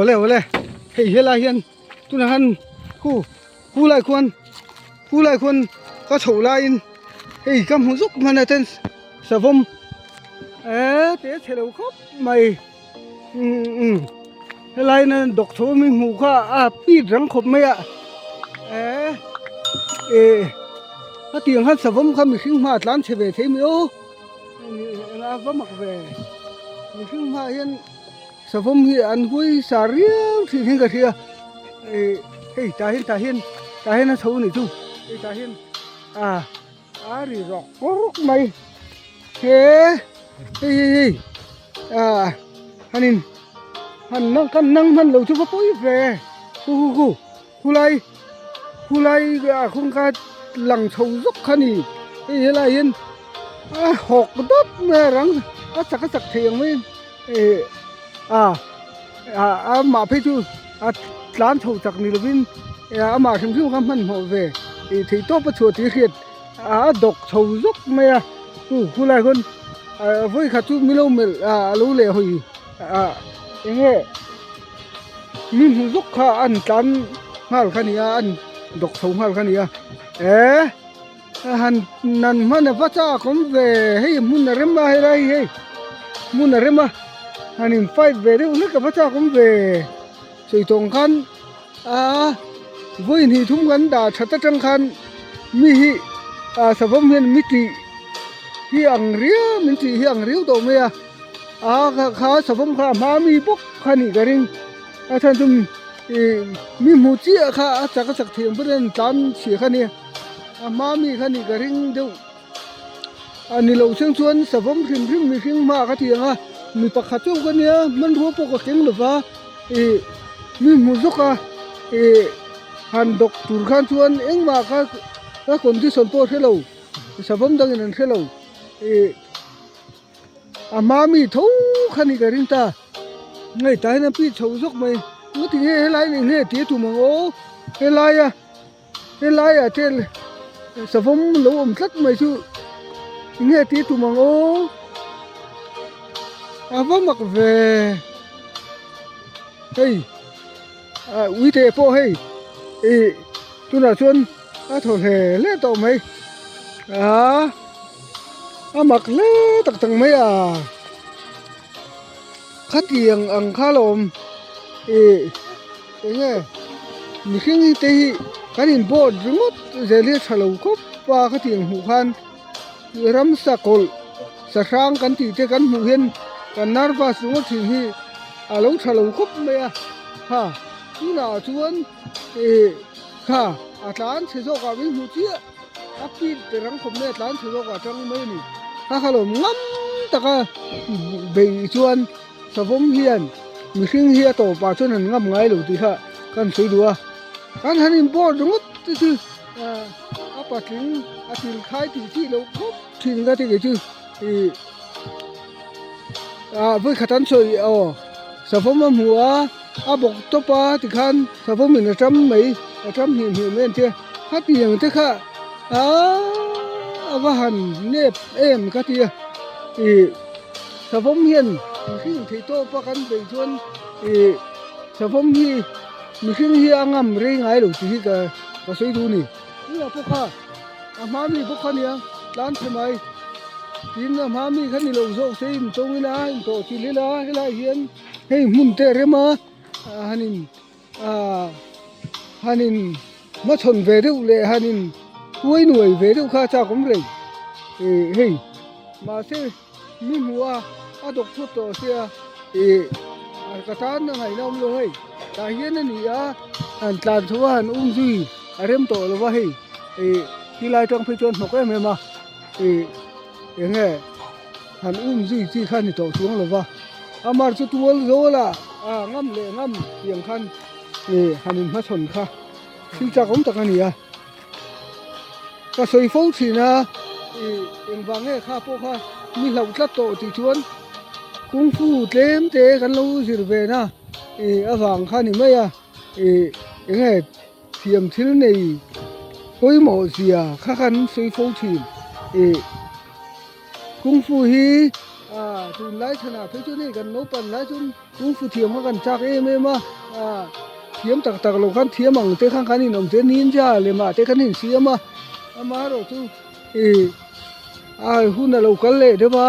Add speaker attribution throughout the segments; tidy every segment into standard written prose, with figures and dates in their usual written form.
Speaker 1: เลยเฮ้ยเฮลาเฮียนตุนหันคู่หลายคนก็โฉลายเฮ้ยกำหูซุกมันน่ะเต้นสะพมเตะเฉลวครบไม่เฮลานั่นดอกโถมีหูข้าปีดรังคบไหมอ่ะถ้าเตียงหันสะพมเขามีขึ้นมาล้านเฉวเทมิโอลาก็มักเวมีขึ้นมาเฮียนสะพมเฮียอันกุยสาเรียวที่เห็นกะเทียเฮ้ยตาเห็นนะเท่านี่ตู้ตาเห็นรีรอกรุกไม่เฮ้ฮันนินฮันนั่งกันนั่งมันเราชุบปุ้ยเฟกูไล่คงการหลังชาวซุกขันนี่เฮลาเห็นหอกดับแม่รังสักเทียงไม่มาพี่จูร้านชาวจักนี่ละวินมาถึงที่คำมันหัวเวที่โต๊ะประชวที่เขียดดอกชาวซุกไม่กูไล่คนไว้ขัดจูมิโลเมลรู้เลยหอยยังไงมีหูซุกข้าอันกันมาหรือขันนี้อันดอกชาวมาหรือขันนี้หันนั่นมันภาษาของเวให้มุนเริ่มมาให้ไรให้มุนเริ่มมาฮันนินไฟเวเรื่องกับภาษาของเวสวยตรงกันวันนี้ทุ่มกันด่าชัดจังคันมีสะพมเห็นมิติเฮียงเรียวมิติเฮียงเรียวตัวเมียข้าสะพมข้ามามีบุกขันนี่กันเองท่านจุมมีหมูเจี๊ยข้าจากสักเทียมเพื่อนจานเสียขันนี่มามีขันนี่กันเองเดียวอันนี้เราเชิงชวนสะพมขึ้นมีขึ้นมาขัดเทียงมีปากขัดจ้องกันเนี่ยมันรู้ปกติหรือเปล่ามีหมูซุกหันดอกตูร์ขันชวนเอ็งมาก็คนที่สนโปรเทเราสะพมดังนั้นเทเรามามีทุ่งขันนี่กันเองตาไงตายนะพี่ชาวซุกไหมเมื่อที่เฮลายนี่เตี้ยตัวมังโอเฮลายเทลสะพมหลวมสักไม่ชูเงี้ยตีตุมังโอว่ามักเวเฮ้ยวิเทโปเฮ้ยตุน่าชวนโถเล่เล่ต่อไหมมักเล่ตักไหมขัดเตียงอังคาลมยังไงมีขึ้นที่กันอินโบดรึงดเจลิชาลูกบว่าขัดเตียงหูคันรำสักคนสร้างกันที่เจกันหูเห็นกันนารฟ้าสูงถึงที่เราชาลูกบเมียที่น่าชวนอาจารย์เชโซกาวิหูเชี่ยปีแต่รังคมเนี่ยอาจารย์เชโซกาจังไม่นี่ขลุ่มงั้มตะกะเบยชวนสะพมเฮียนมีสิ่งเฮียโตป่าชวนนั้นงั้มไงหรือที่กันสวยดัวกันฮันอินโบดรึงดที่ปัจจุบันอาทิตย์ขายที่เราครบทิ้งกันที่กี่ชื่อเพื่อขัดอันสวยสะพมหัวบอกตัวป้าที่ขันสะพมเหมือนจำไม่จำเห็นเหมือนเช่ฮัตยังที่ข้าว่าหันเนบกันที่สะพมเห็นสิ่งที่โตป้ากันไปชวนสะพมที่มีสิ่งที่งามเร่งไงหรือที่ก็สวยดูนี่พวกข้ามามีพวกข้าเนี่ยร้านทำไมทีนั้นมามีขันนี่เราโซ่เสียมตรงนี้นะโตที่ลีลาเฮลาเฮียนให้มุนเตะเรมาฮันนินมาชนเวรุเลยฮันนินคุยหน่วยเวรุข้าเจ้าของเลยเฮ้ยมาเสียมีหัวดอกชุดโตเสียกระทานยังไงน้องเลยแต่เฮียนนี่อันตานชัวอันซุยเริ่มโตแล้วว่าเฮ้ยที่ไล่จังไปจนหกเอ็มมายังไงหันซุยที่ขันนี่โตช่วงแล้วว่ามาสุดตัวโซล่ะงั้มเลยงั้มเพียงขันหันมาชนค่ะที่จากผมจากนี่ก็สวยฟุ้งสีนะเอ็งวางให้ข้าพวกข้ามีเหล่าจัดโตที่ชวนกุ้งฟูเต็มกันรู้สิเวนะวางข้านี่ไม่ยังไงเทียมที่นี่ก็ยังหมดเสียข้าขันสวยฟุ้งสีกุ้งฟูฮี tu lai thana phe chu ni kan no pan lai chun kung fu thiam kan chak em ma thiam tak tak lo kan thiam ang te khang kan inom te nin ja le ma te kan hin siam ama ro chu hu na lo kal le de ba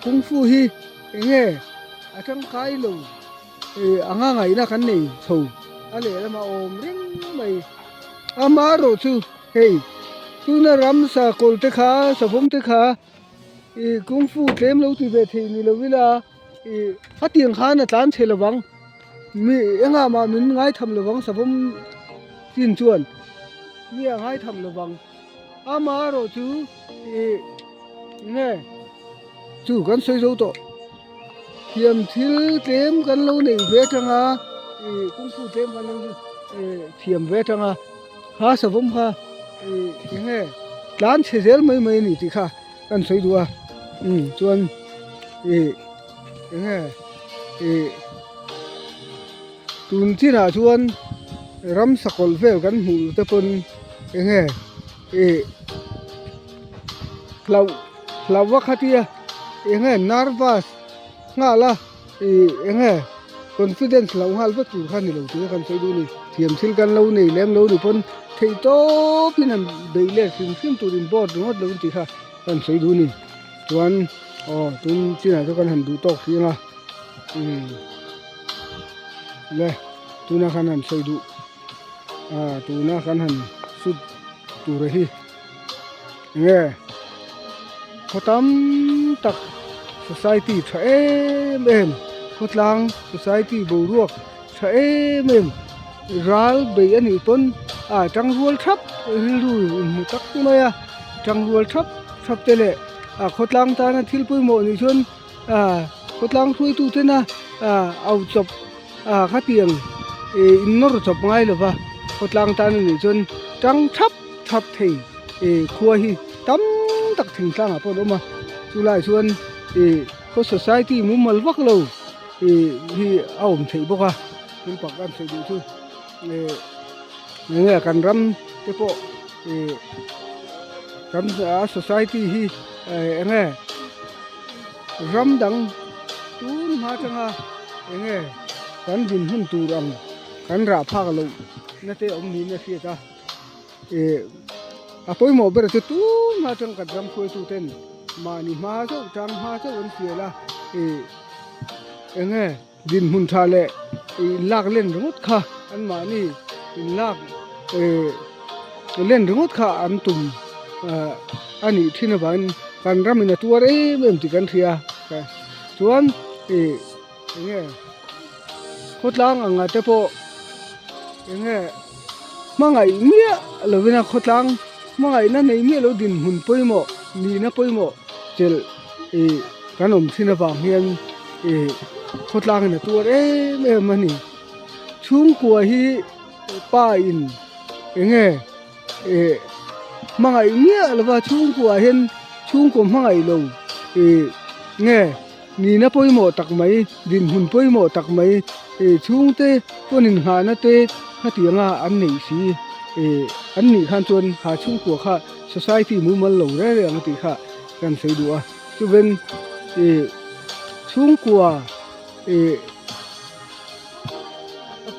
Speaker 1: kung fu hi nge athang kai lo anga ngai na kan nei tho ale ma om ring mai ama ro chu hey tu na ram sa kol te kha sa phom te kha kung fu tlem lo ti ve thi ni lo wila ha tiang kha na tlan che lawang mi enga ma min ngai tham lawang sa phom tin chuan mi ngai tham lawang ama ro chu nge chu kan soi zo to thiam thil tlem kan lo nei ve tanga kung fu tlem kan lo thiam ve tanga ha sa phom kha nge tlan che zel mai mai ni ti kha kan soi du chuan nge tun chi na chuan ram sakol vel kan hu te pon nge lawa khatia nge nervous nga la nge confidence lo hal ba tu khan ni lo tu kan soi du ni thiam thil kan lo nei lem lo ni pon thei to pinan beile sim tu rin board ngot lo ti kha kan soi du ni chuan tun chi na cho kan han du tok ki nga le tu na kan han soi du tu na kan han sut tu re hi nge khotam tak society tha em khotlang society bo ruak tha em ral be ani pon tang rual thap ru mu tak ma ya tang rual thap tele khotlang ta na thil pui mo ni chun khotlang thui tu te na au chop khatiang innor chop ngai lo ba khotlang ta ni chun tang thap thei khuwa hi tam tak thing tlang a pon ma chu lai chuan ko society mu mal wak lo hi aum thei boka tin pak kan sei du chu nge kan ram te po kan society hi nge ram dang tun ma changa nge kan din hun tu ram kan ra phak lo na te om ni na fi ta apoi mo ber tu ma chang kan ram khoi tu ten ma ni ma cho chang ma cho on fi la nge din hun tha le lak len rut kha an ma ni lak len rut kha an tum ani thina ban kan ramina tuar em ti kan thia ka chuan nge khotlang anga te po nge mangai mia lovina khotlang mangai na nei mi lo din hun poimo ni na poimo chel kanom thina ba hian khotlang na tuar em mani chung kwa hi pa in nge mangai mia lova chung kwa hian chung ko mangai lo nge ni na poimo tak mai din hun poimo tak mai chung te ponin ha na te hatianga an nei si an ni khan chon ha chung ko kha society mu mal lo re re ang ti kha kan sei du chu ben chung kwa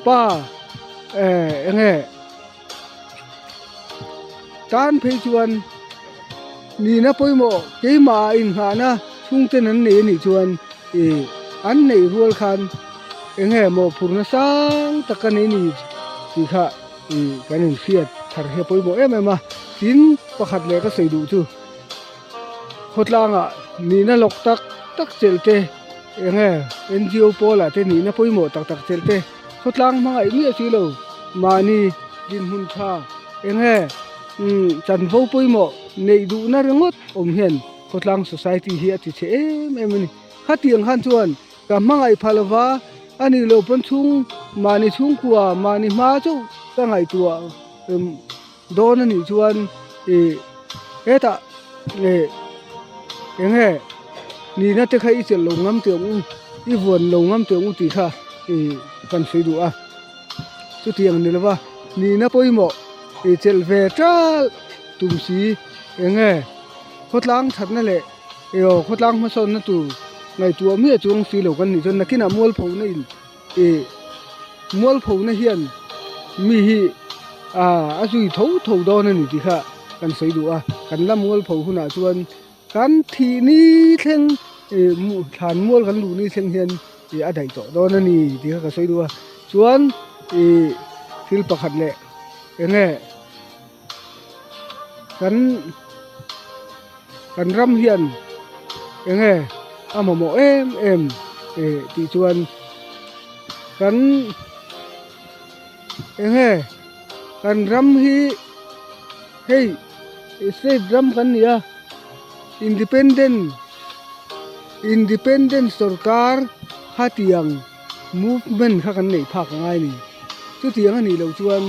Speaker 1: pa nge tan phei chuan ni na poimo ke ma in ha na chung te nan ne ni chuan an nei rual khan nge mo purna sang takane ni ti kha kanin fiat thar he poimo em ma tin pakhat le ka sei du chu khotlanga ni na lok tak chelte nge NGO pola te ni na poimo tak chelte khotlang mangai mi chi lo mani din hun tha nge chan vo poimo nei du na rengot om hian khotlang society hi ati che em ni khatiang han chuan ka mangai phalawa ani lo pon chung mani chung kwa mani ma chu ka ngai tua don ani chuan eta nge ni na te khai chel lo ngam te i von lo ngam te ti kha kan sei du chu tiang ni lawa ni na poimo chel ve tra tum si nge khotlang that na le ขดลังมาสนนะตูไงตัวเมียจวงสีเหลวกันนี่จนนักกินมวลผูในมวลผูในเฮียนมีอาจุยทูดอนนี่ติค่ะกันใส่ดูกันละมวลผูหุ่นชวนกันทีนี้เท่งฐานมวลกันดูนี่เท่งเฮียนอะไดต่อดอนนี่ติค่ะกันใส่ดูชวนศิลปะขัดแหละยังไงกันรำเฮียนยังไงหมอเอ็มที่ชวนกันยังไงกันรำฮีเฮ้ยเสดรำกันเนี่ยindependent สรการหาเตียง movement ค่ะกันนี่ภาคง่ายนี่จุดเตียงอันนี้เราชวน